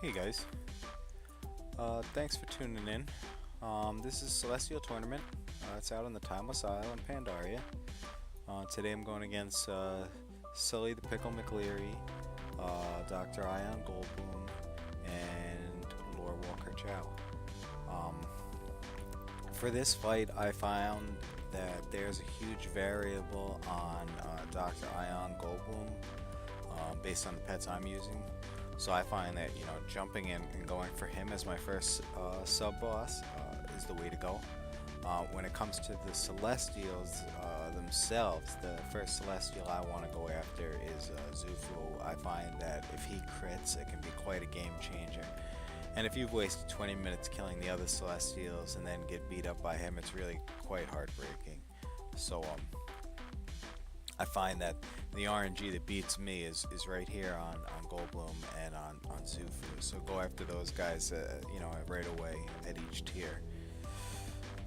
Hey guys, thanks for tuning in. This is Celestial Tournament. It's out on the Timeless Isle in Pandaria. Today I'm going against Sully the Pickle Mcleary, Dr. Ion Goldbloom, and Lorewalker Cho. For this fight, I found that there's a huge variable on Dr. Ion Goldbloom based on the pets I'm using. So I find that, jumping in and going for him as my first sub-boss is the way to go. When it comes to the Celestials themselves, the first Celestial I want to go after is xu'fu. I find that if he crits, it can be quite a game changer. And if you've wasted 20 minutes killing the other Celestials and then get beat up by him, it's really quite heartbreaking. So I find that the RNG that beats me is right here on Goldbloom and on xu'fu. So go after those guys, right away at each tier.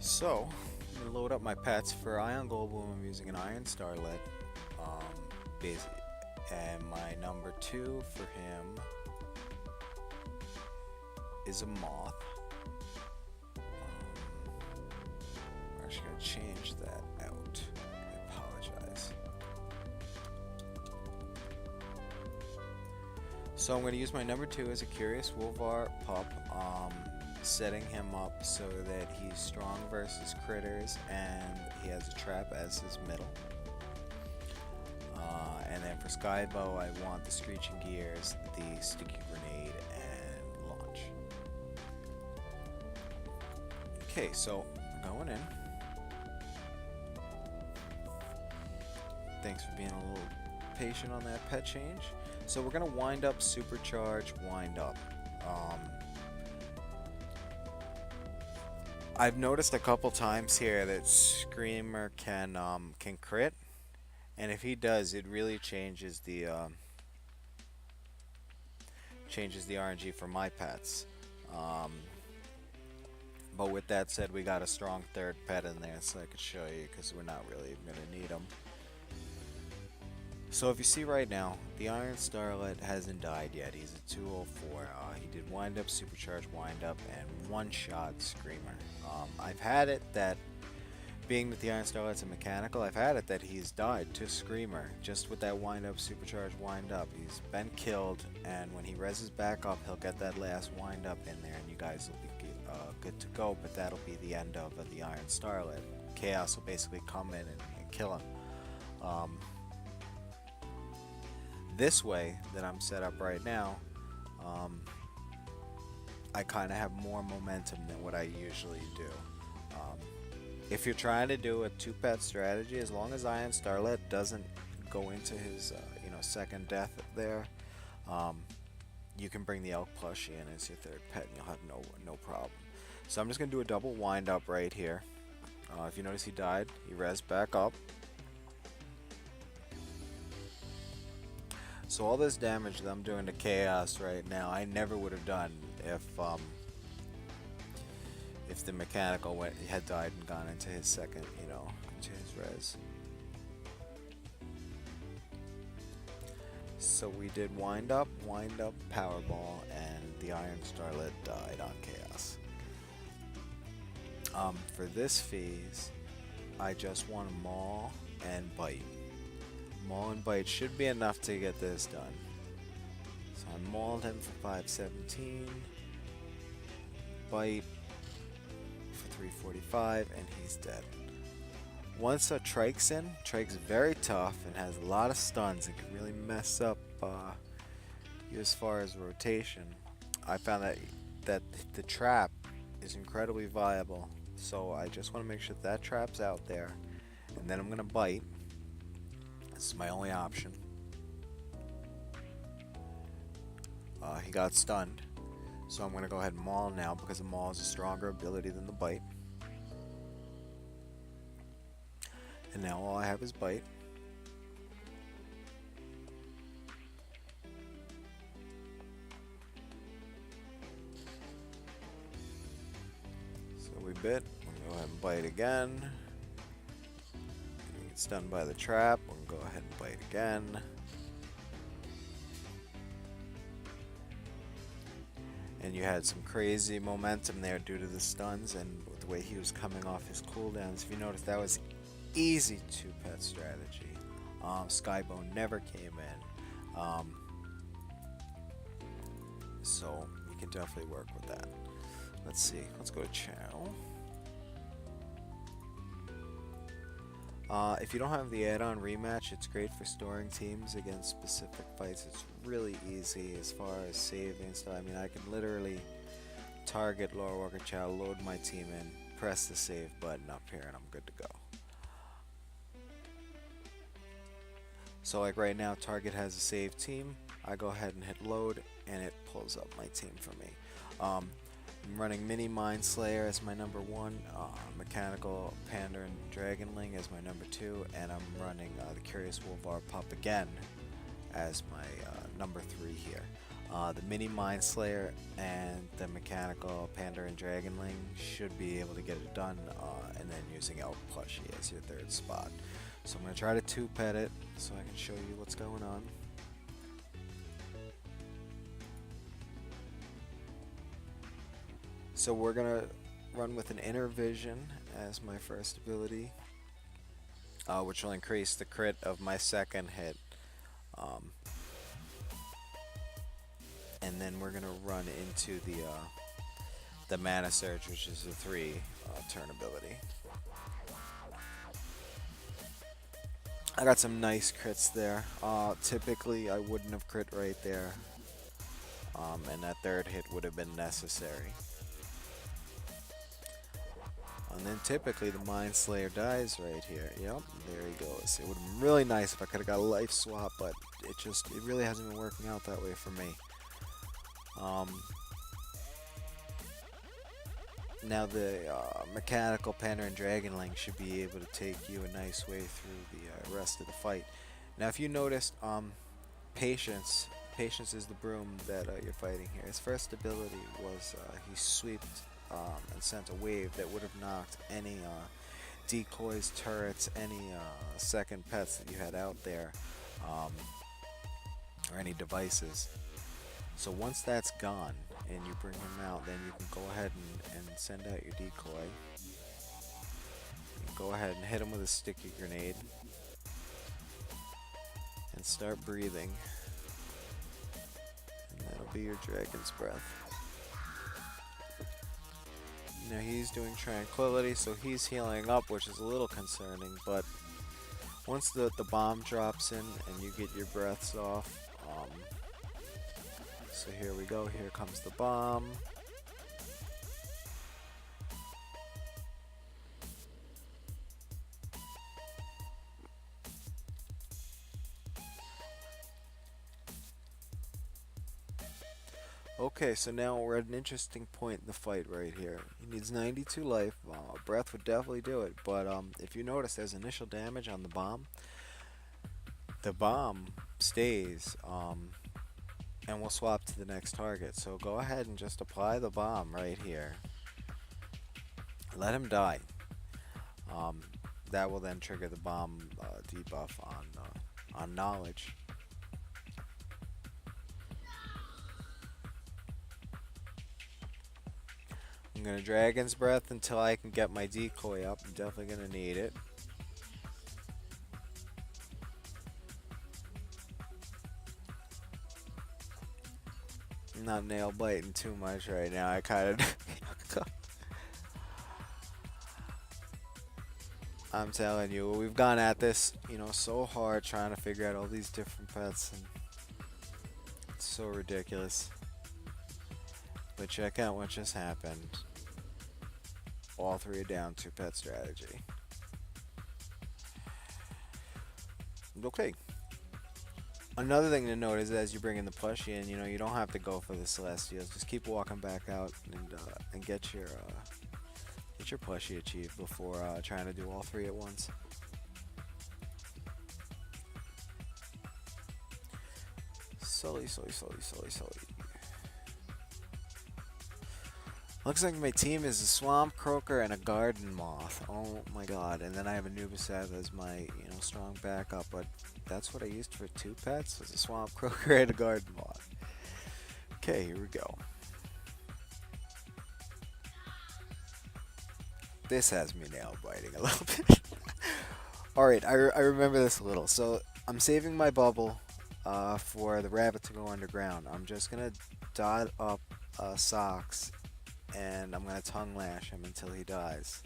So I'm gonna load up my pets. For Ion Goldbloom, I'm using an Iron Starlette, and my number 2 for him is a Moth. We're actually gonna change that out. I apologize. So I'm going to use my number 2 as a curious Wolvar Pup, setting him up so that he's strong versus critters and he has a trap as his middle. And then for Skybow, I want the Screeching Gears, the Sticky Grenade, and Launch. Okay, so going in. Thanks for being a little patient on that pet change. So we're going to wind up, supercharge, wind up. I've noticed a couple times here that Screamer can crit, and if he does, it really changes the RNG for my pets. But with that said, we got a strong third pet in there, so I could show you because we're not really going to need him. So if you see right now, the Iron Starlette hasn't died yet. He's a 204. He did wind up, supercharge, wind up, and one-shot Screamer. I've had it that, being that the Iron Starlette's a mechanical, I've had it that he's died to Screamer just with that wind up, supercharge, wind up. He's been killed, and when he reses back up, he'll get that last wind up in there, and you guys will be good to go. But that'll be the end of the Iron Starlette. Chaos will basically come in and kill him. This way that I'm set up right now, I kind of have more momentum than what I usually do. If you're trying to do a 2-pet strategy, as long as Iron Starlette doesn't go into his second death there, you can bring the Elekk Plushie in as your third pet and you'll have no problem. So I'm just going to do a double wind up right here. If you notice, he died, he res back up. So all this damage that I'm doing to Chaos right now, I never would have done if the mechanical had died and gone into his second, into his res. So we did wind up, Powerball, and the Iron Starlette died on Chaos. For this phase, I just want to maul and bite. Maul and bite should be enough to get this done. So I mauled him for 517, bite for 345, and he's dead. Once a Trike's in, Trike's very tough and has a lot of stuns and can really mess up you as far as rotation. I found that the trap is incredibly viable, so I just want to make sure that trap's out there, and then I'm going to bite. This is my only option. He got stunned, so I'm going to go ahead and maul now because the maul is a stronger ability than the bite. And now all I have is bite. So we bit. I'm going to go ahead and bite again. Get stunned by the trap. We'll go ahead and bite again. and you had some crazy momentum there due to the stuns and with the way he was coming off his cooldowns. If you notice, that was easy 2-pet strategy. Skybone never came in, so you can definitely work with that. Let's see, let's go to channel. If you don't have the add-on rematch, it's great for storing teams against specific fights. It's really easy as far as saving stuff. I mean, I can literally target Lorewalker Cho, load my team in, press the save button up here, and I'm good to go. So like right now, target has a save team. I go ahead and hit load, and it pulls up my team for me. I'm running Mini Mindslayer as my number 1, Mechanical Pandaren Dragonling as my number 2, and I'm running the Curious Wolvar Pup again as my number 3 here. The Mini Mindslayer and the Mechanical Pandaren Dragonling should be able to get it done, and then using Elekk Plushie as your 3rd spot. So I'm going to try to 2-pet it so I can show you what's going on. So we're going to run with an Inner Vision as my first ability, which will increase the crit of my 2nd hit. And then we're going to run into the Mana Surge, which is a 3 turn ability. I got some nice crits there. Typically I wouldn't have crit right there, and that 3rd hit would have been necessary. And then typically the Mindslayer dies right here. Yep, there he goes. It would have been really nice if I could have got a life swap, but it really hasn't been working out that way for me. Now the Mechanical Pandaren Dragonling should be able to take you a nice way through the rest of the fight. Now if you noticed, Patience is the broom that you're fighting here. His first ability was he sweeped and sent a wave that would have knocked any decoys, turrets, any 2nd pets that you had out there, or any devices. So once that's gone and you bring him out, then you can go ahead and send out your decoy. Go ahead and hit him with a sticky grenade and start breathing, and that'll be your Dragon's Breath. Now he's doing Tranquility, so he's healing up, which is a little concerning, but once the bomb drops in and you get your breaths off, so here we go, here comes the bomb. Okay, so now we're at an interesting point in the fight right here. He needs 92 life. Breath would definitely do it, but if you notice, there's initial damage on the bomb. The bomb stays, and we'll swap to the next target. So go ahead and just apply the bomb right here. Let him die. That will then trigger the bomb debuff on knowledge. I'm gonna Dragon's Breath until I can get my decoy up. I'm definitely gonna need it. I'm not nail biting too much right now. I kind of I'm telling you, we've gone at this, so hard trying to figure out all these different pets, and it's so ridiculous. But check out what just happened. All 3 are down 2-pet strategy. Okay. Another thing to note is as you bring in the plushie in, you don't have to go for the Celestials. Just keep walking back out and get your plushie achieved before trying to do all 3 at once. Sully. Looks like my team is a Swamp Croaker and a Garden Moth. Oh my god. And then I have a Nubiseth as my, strong backup, but that's what I used for 2 pets, was a Swamp Croaker and a Garden Moth. Okay, here we go. This has me nail biting a little bit. Alright, I remember this a little. So I'm saving my bubble for the rabbit to go underground. I'm just gonna dot up socks and I'm gonna tongue lash him until he dies.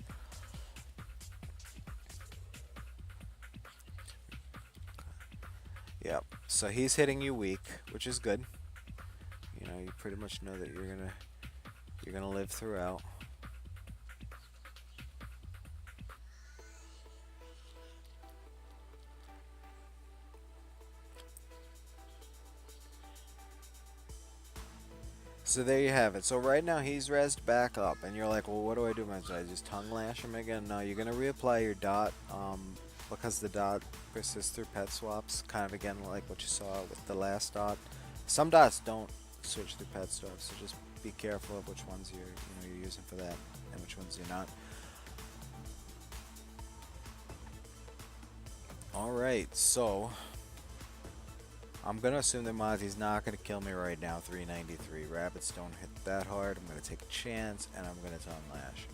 Yep. So he's hitting you weak, which is good. You know, you pretty much know that you're gonna live throughout. So there you have it. So right now he's rezzed back up, and you're like, well, what do I do? Should I just tongue lash him again? No, you're gonna reapply your dot, because the dot persists through pet swaps, kind of again like what you saw with the last dot. Some dots don't switch through pet swaps, so just be careful of which ones you're using for that and which ones you're not. All right, so I'm gonna assume that Mozzie's not gonna kill me right now. 393 rabbits don't hit that hard. I'm gonna take a chance and I'm gonna tongue lash.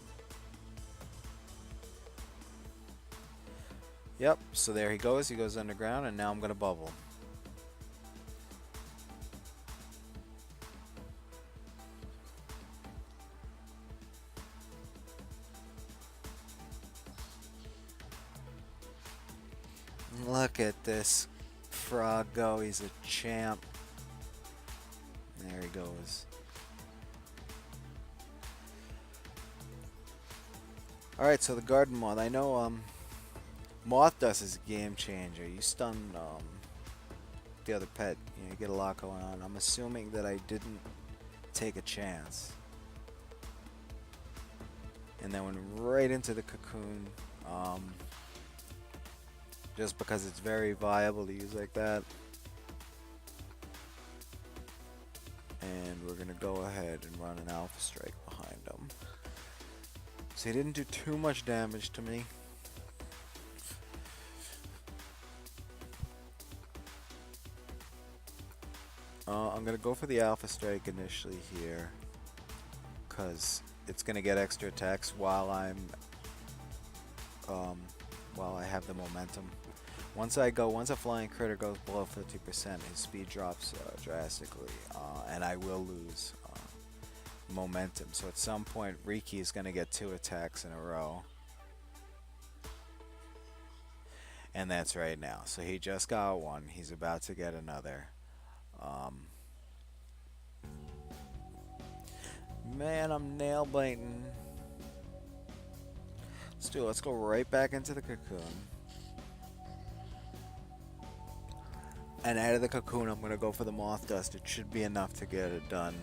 Yep, so there he goes underground, and now I'm gonna bubble. Look at this frog go, he's a champ. There he goes. Alright, so the garden moth. I know Moth Dust is a game changer. You stun the other pet, you get a lot going on. I'm assuming that I didn't take a chance. And then went right into the cocoon. Just because it's very viable to use like that. And we're gonna go ahead and run an Alpha Strike behind him. So he didn't do too much damage to me. I'm gonna go for the Alpha Strike initially here, cause it's gonna get extra attacks while I have the momentum. Once a flying critter goes below 50%, his speed drops drastically, and I will lose momentum. So at some point, Riki is going to get 2 attacks in a row. And that's right now. So he just got 1. He's about to get another. Man, I'm nail biting. Let's do it. Let's go right back into the cocoon. And out of the cocoon, I'm going to go for the Moth Dust. It should be enough to get it done.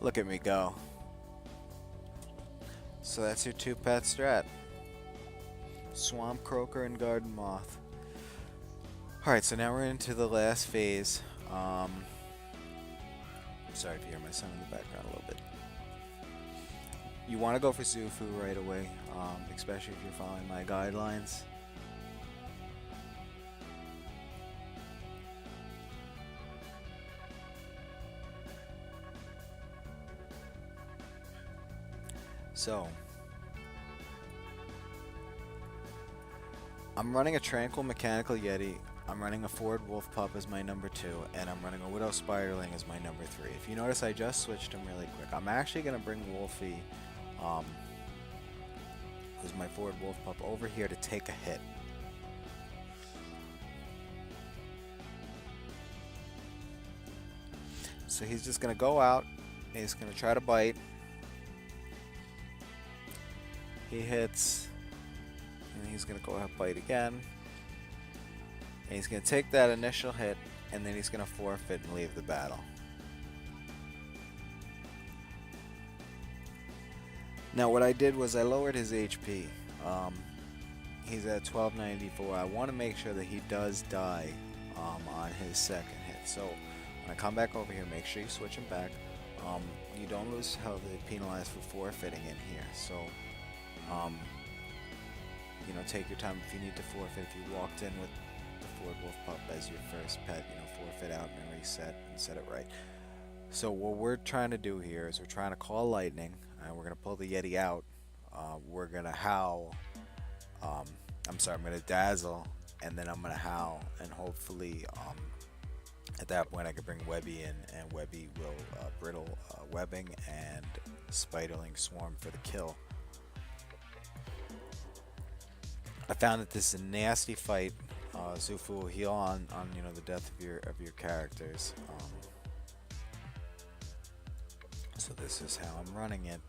Look at me go. So that's your 2 pet strat. Swamp Croaker and Garden Moth. Alright, so now we're into the last phase. I'm sorry if you hear my son in the background a little bit. You want to go for xu'fu right away, especially if you're following my guidelines. So, I'm running a Tranquil Mechanical Yeti, I'm running a Ford Wolf Pup as my number 2, and I'm running a Widow Spiderling as my number 3. If you notice, I just switched them really quick. I'm actually going to bring Wolfie, who's my Ford Wolf Pup, over here to take a hit. So he's just going to go out, and he's going to try to bite. He hits, and he's going to go ahead and bite again. And he's going to take that initial hit, and then he's going to forfeit and leave the battle. Now what I did was I lowered his HP. He's at 1294. I want to make sure that he does die on his second hit. So when I come back over here, make sure you switch him back. You don't lose health penalized for forfeiting in here. So you know, take your time if you need to forfeit. If you walked in with the Ford Wolf Pup as your first pet, you know, forfeit out and reset and set it right. So what we're trying to do here is we're trying to call lightning. and we're gonna pull the Yeti out. We're gonna howl. Um, I'm sorry, I'm gonna dazzle, and then I'm gonna howl, and hopefully, at that point, I can bring Webby in, and Webby will brittle webbing and Spiderling swarm for the kill. I found that this is a nasty fight. xu'fu will heal on the death of your characters. So this is how I'm running it.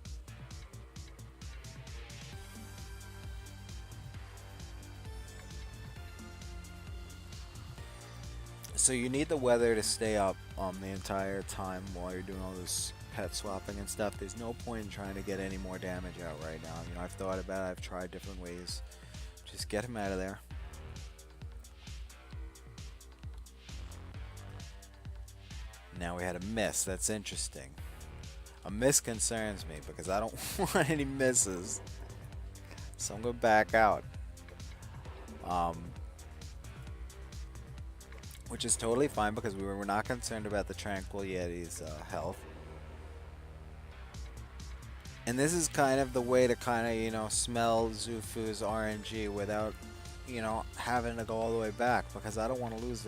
So you need the weather to stay up the entire time while you're doing all this pet swapping and stuff. There's no point in trying to get any more damage out right now. You know, I've thought about it, I've tried different ways. Just get him out of there. Now we had a miss. That's interesting. A miss concerns me because I don't want any misses. So I'm going to back out. Which is totally fine because we were not concerned about the Tranquil Yeti's health. And this is kind of the way to kind of, smell xu'fu's RNG without, having to go all the way back, because I don't want to lose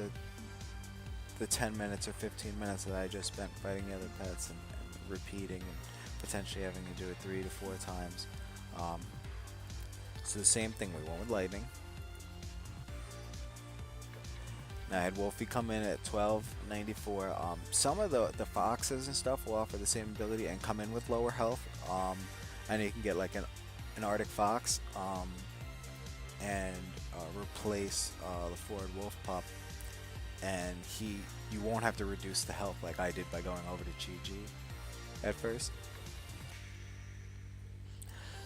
the 10 minutes or 15 minutes that I just spent fighting the other pets and repeating and potentially having to do it 3 to 4 times. So the same thing, we went with lightning. Now I had Wolfie come in at 1294. Some of the foxes and stuff will offer the same ability and come in with lower health. And you can get like an Arctic fox and replace the forward Wolf Pup, and you won't have to reduce the health like I did by going over to GG at first.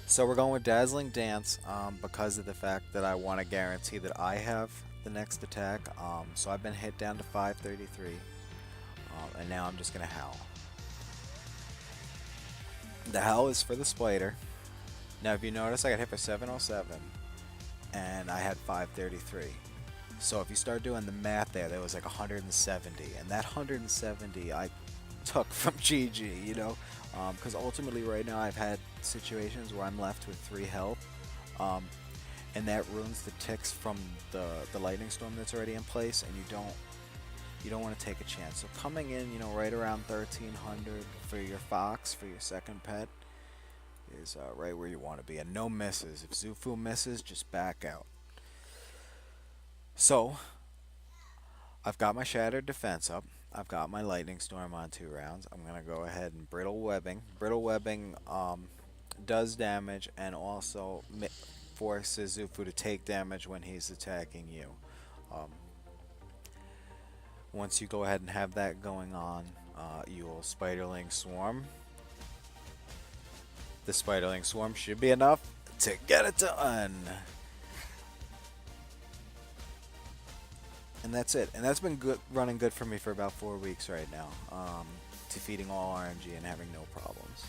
So we're going with Dazzling Dance because of the fact that I want to guarantee that I have the next attack. So I've been hit down to 533, and now I'm just gonna howl. The howl is for the spider. Now if you notice, I got hit for 707 and I had 533. So if you start doing the math there was like 170, and that 170 I took from GG, because ultimately right now I've had situations where I'm left with 3 health. And that ruins the ticks from the lightning storm that's already in place, and you don't want to take a chance. So coming in, right around 1300 for your fox, for your second pet, is right where you want to be, and no misses. If xu'fu misses, just back out. So I've got my shattered defense up. I've got my lightning storm on 2 rounds. I'm gonna go ahead and brittle webbing. Brittle webbing does damage and also forces xu'fu to take damage when he's attacking you. Once you go ahead and have that going on, you will Spiderling Swarm. The Spiderling Swarm should be enough to get it done. And that's it. And that's been running good for me for about 4 weeks right now. Defeating all RNG and having no problems.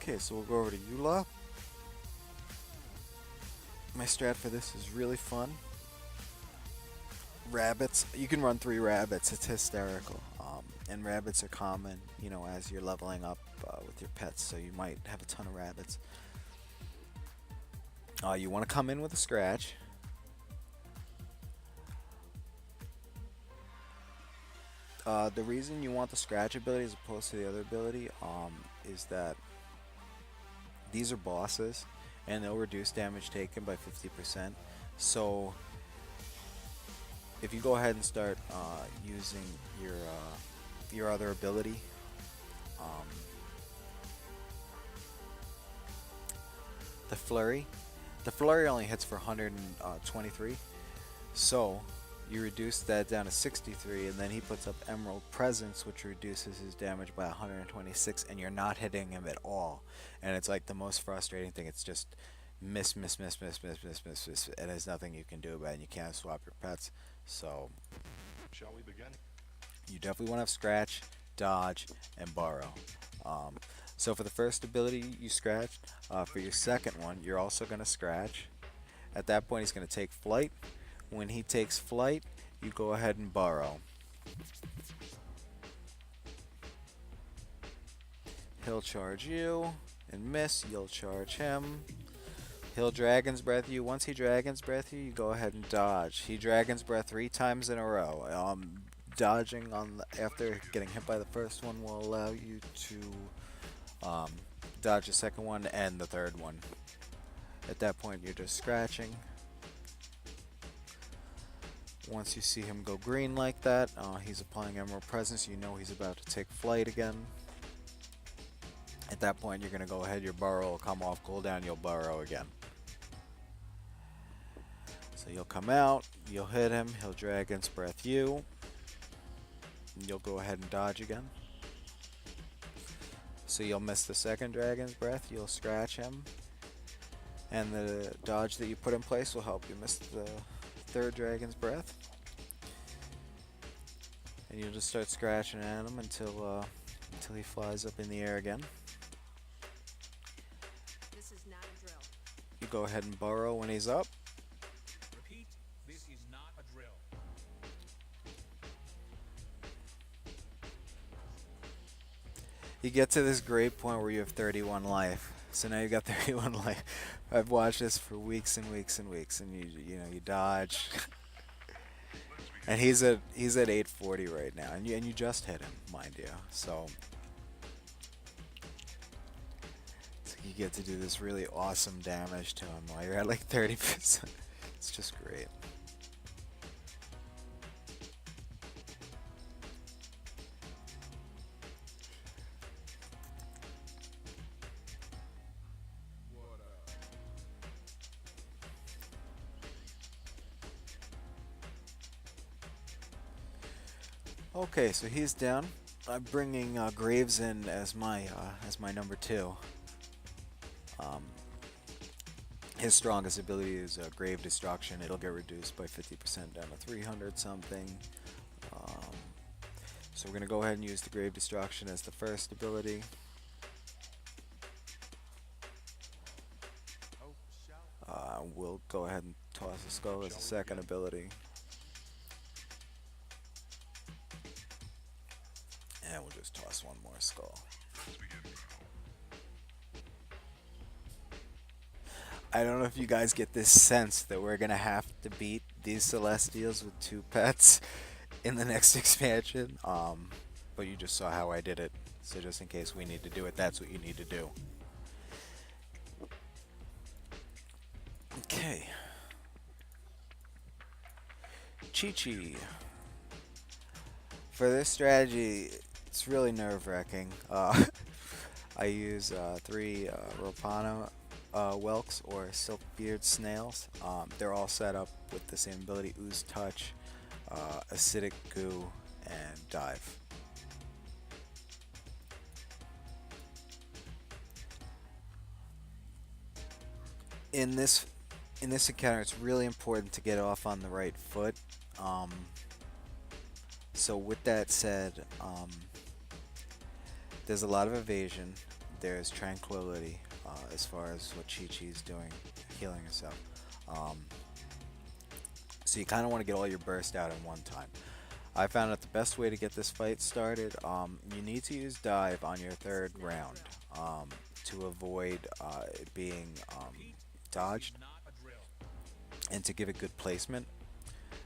Okay, so we'll go over to Eula. My strat for this is really fun. Rabbits. You can run 3 rabbits. It's hysterical. And rabbits are common, as you're leveling up with your pets. So you might have a ton of rabbits. You want to come in with a scratch. The reason you want the scratch ability as opposed to the other ability is that these are bosses, and they'll reduce damage taken by 50%. So if you go ahead and start using your other ability, the flurry only hits for 123, so you reduce that down to 63, and then he puts up Emerald Presence, which reduces his damage by 126, and you're not hitting him at all. And it's like the most frustrating thing. It's just miss, and there's nothing you can do about it, and you can't swap your pets. So shall we begin? You definitely want to have Scratch, Dodge, and Burrow. So for the first ability, you scratch. For your second one, you're also going to scratch. At that point, he's going to take Flight. When he takes Flight, you go ahead and Burrow. He'll charge you and miss. You'll charge him. He'll Dragon's Breath you. Once he Dragon's Breath you, you go ahead and dodge. He Dragon's Breath 3 times in a row. Dodging on after getting hit by the first one will allow you to dodge the second one and the third one. At that point, you're just scratching. Once you see him go green like that, he's applying Emerald Presence. You know he's about to take flight again. At that point, you're going to go ahead. Your burrow will come off cooldown. You'll burrow again. So you'll come out. You'll hit him. He'll Dragon's Breath you. You'll go ahead and dodge again. So you'll miss the second Dragon's Breath. You'll scratch him. And the dodge that you put in place will help you miss the third Dragon's Breath. And you'll just start scratching at him until he flies up in the air again. This is not a drill. You go ahead and burrow when he's up. Repeat, this is not a drill. You get to this great point where you have 31 life. So now you got 31 life. I've watched this for weeks and weeks and weeks, and you dodge. And he's at 840 right now, and you just hit him, mind you. So you get to do this really awesome damage to him while you're at like 30%. It's just great. Okay, so he's down. I'm bringing Graves in as my number 2. His strongest ability is Grave Destruction. It'll get reduced by 50% down to 300 something. So we're gonna go ahead and use the Grave Destruction as the first ability. We'll go ahead and toss the skull as the second ability. And we'll just toss one more skull. I don't know if you guys get this sense that we're going to have to beat these Celestials with 2 pets in the next expansion. But you just saw how I did it. So just in case we need to do it, that's what you need to do. Okay. Chi-Chi. For this strategy, it's really nerve-wracking. I use 3 Rapana Whelks or Silkbeard Snails. They're all set up with the same ability: Ooze Touch, Acidic Goo, and Dive. In this encounter, it's really important to get off on the right foot. So with that said, there's a lot of evasion. There's tranquility as far as what Chi-Chi's doing, healing herself. So you kind of want to get all your burst out in one time. I found that the best way to get this fight started, you need to use Dive on your third round to avoid it being dodged and to give it good placement.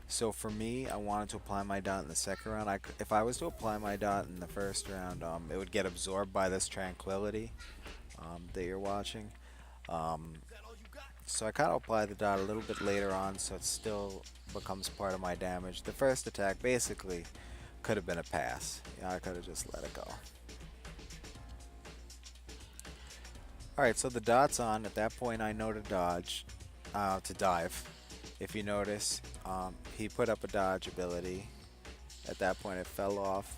So for me, I wanted to apply my dot in the second round. If I was to apply my dot in the first round, it would get absorbed by this tranquility that you're watching. So I kind of apply the dot a little bit later on, so it still becomes part of my damage. The first attack basically could have been a pass. I could have just let it go. Alright, so the dot's on. At that point, I know to dodge, to dive. If you notice, he put up a dodge ability. At that point it fell off,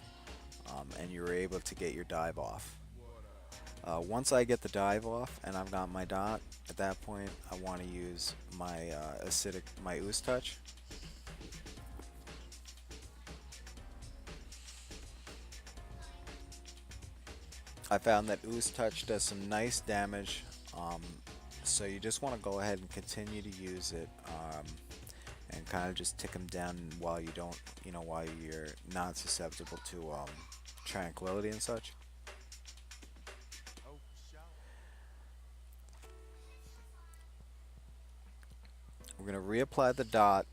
and you were able to get your dive off. Once I get the dive off and I've got my dot, at that point I want to use my my Ooze Touch. I found that Ooze Touch does some nice damage. So you just want to go ahead and continue to use it, and kind of just tick them down while you don't, while you're not susceptible to tranquility and such. We're gonna reapply the dot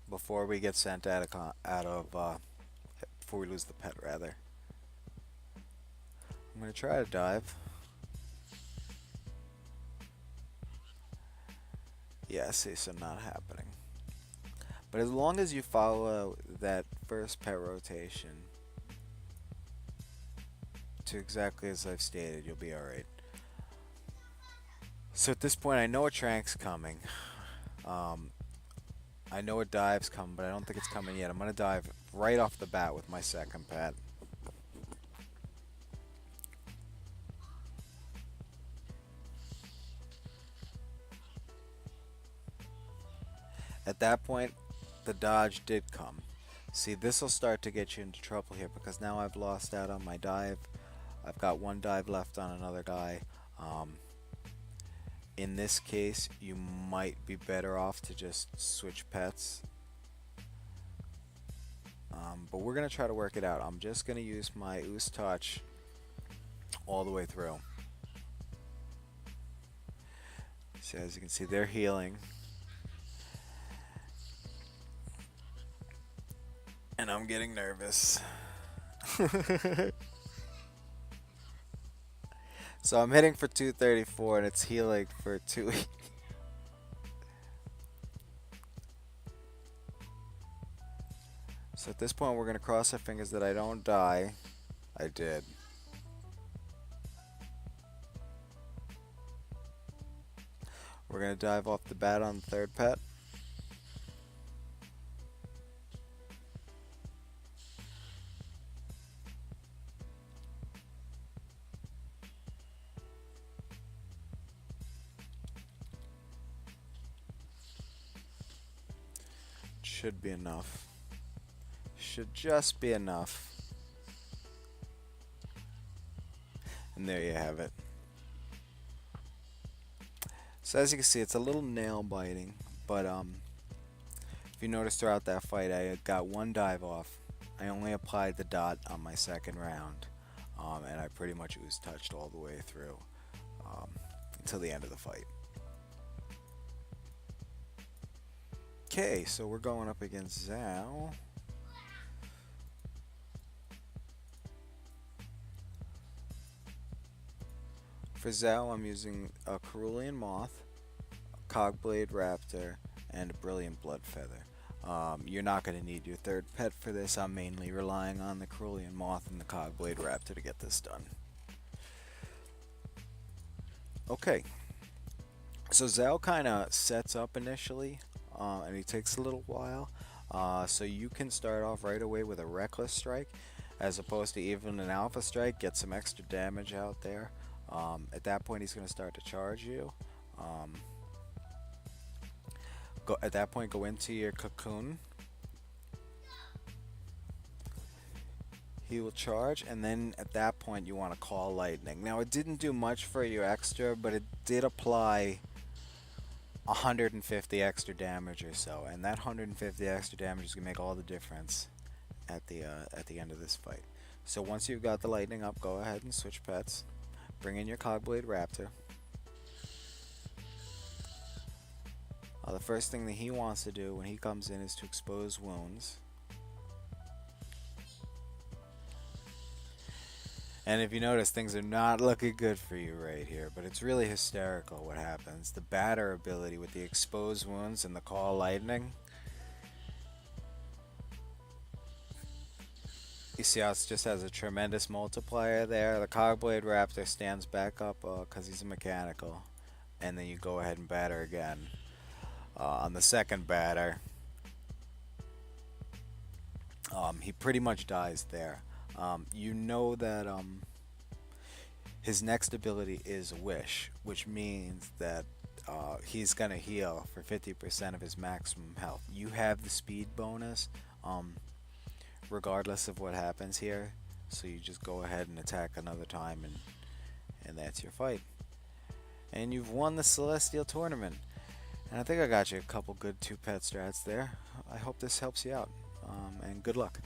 before we get sent before we lose the pet rather. I'm gonna try to dive. Yeah, see, so not happening. But as long as you follow that first pet rotation to exactly as I've stated, you'll be alright. So at this point, I know a Trank's coming. I know a dive's coming, but I don't think it's coming yet. I'm going to dive right off the bat with my second pet. At that point, the dodge did come. See, this will start to get you into trouble here because now I've lost out on my dive. I've got one dive left on another guy. In this case, you might be better off to just switch pets. But we're going to try to work it out. I'm just going to use my Ooze Touch all the way through. So as you can see, they're healing. And I'm getting nervous. So I'm hitting for 234 and it's healing for 2. So at this point we're going to cross our fingers that I don't die. I did. We're going to dive off the bat on the third pet. Should be enough. Should just be enough. And there you have it. So as you can see, it's a little nail biting, but if you notice throughout that fight, I got one dive off. I only applied the dot on my second round, and I pretty much Ooze touched all the way through until the end of the fight. Okay, so we're going up against Zhao. For Zhao, I'm using a Cerulean Moth, a Cogblade Raptor, and a Brilliant Blood Feather. You're not going to need your third pet for this. I'm mainly relying on the Cerulean Moth and the Cogblade Raptor to get this done. Okay, so Zhao kind of sets up initially. And he takes a little while, so you can start off right away with a Reckless Strike as opposed to even an Alpha Strike. Get some extra damage out there. At that point he's going to start to charge you. At that point go into your Cocoon. He will charge, and then at that point you want to call Lightning. Now it didn't do much for you extra, but it did apply 150 extra damage or so, and that 150 extra damage is gonna make all the difference at the end of this fight. So once you've got the lightning up, go ahead and switch pets. Bring in your Cogblade Raptor. The first thing that he wants to do when he comes in is to expose wounds. And if you notice, things are not looking good for you right here, but it's really hysterical what happens. The batter ability with the exposed wounds and the call lightning. You see how it just has a tremendous multiplier there. The Cogblade Raptor stands back up because he's a mechanical. And then you go ahead and batter again. On the second batter, he pretty much dies there. You know that his next ability is Wish, which means that he's going to heal for 50% of his maximum health. You have the speed bonus regardless of what happens here, so you just go ahead and attack another time, and that's your fight. And you've won the Celestial Tournament. And I think I got you a couple good 2-pet strats there. I hope this helps you out, and good luck.